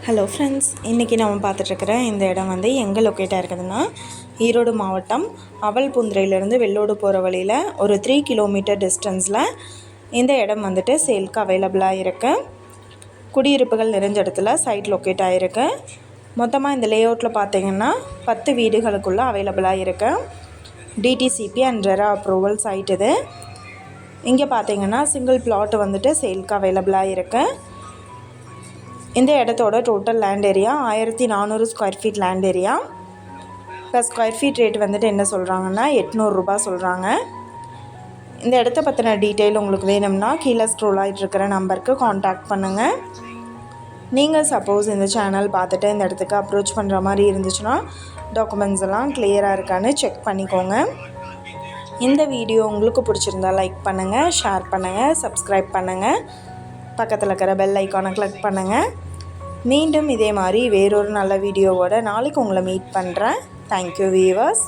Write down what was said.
Hello friends, இன்றைக்கி நம்ம பார்த்துட்ருக்கிற இந்த இடம் வந்து எங்கே லொக்கேட்டாக இருக்குதுன்னா ஈரோடு மாவட்டம் அவல்பூந்துறையிலேருந்து வெள்ளோடு போகிற வழியில் ஒரு 3 கிலோமீட்டர் டிஸ்டன்ஸில் இந்த இடம் வந்துட்டு சேல்க்கு அவைலபிளாக இருக்குது. குடியிருப்புகள் நிறைஞ்ச இடத்துல சைட் லொக்கேட் ஆகிருக்கு. மொத்தமாக இந்த லேஅவுட்டில் பார்த்திங்கன்னா 10 வீடுகளுக்குள்ளே அவைலபிளாக இருக்குது. DTCP and RERA approval site இது. இங்கே பார்த்திங்கன்னா சிங்கிள் பிளாட் வந்துட்டு சேல்க்கு அவைலபிளாக இருக்குது. இந்த இடத்தோட total land area 1400 square feet land area. Plus square feet rate வந்துட்டு என்ன சொல்கிறாங்கன்னா 800 ரூபா சொல்கிறாங்க. இந்த இடத்த பற்றின டீட்டெயில் உங்களுக்கு வேணும்னா கீழே ஸ்க்ரோல் ஆகிட்டு இருக்கிற நம்பருக்கு காண்டாக்ட் பண்ணுங்கள். நீங்கள் சப்போஸ் இந்த சேனல் பார்த்துட்டு இந்த இடத்துக்கு அப்ரோச் பண்ணுற மாதிரி இருந்துச்சுன்னா டாக்குமெண்ட்ஸ் எல்லாம் கிளியராக இருக்கான்னு செக் பண்ணிக்கோங்க. இந்த வீடியோ உங்களுக்கு பிடிச்சிருந்தா லைக் பண்ணுங்கள், ஷேர் பண்ணுங்கள், சப்ஸ்கிரைப் பண்ணுங்கள். பக்கத்தில் இருக்கிற பெல் ஐக்கானை கிளிக் பண்ணுங்கள். மீண்டும் இதே மாதிரி வேறொரு நல்ல வீடியோவோட நாளைக்கு உங்களை மீட் பண்ணுறேன். Thank you viewers.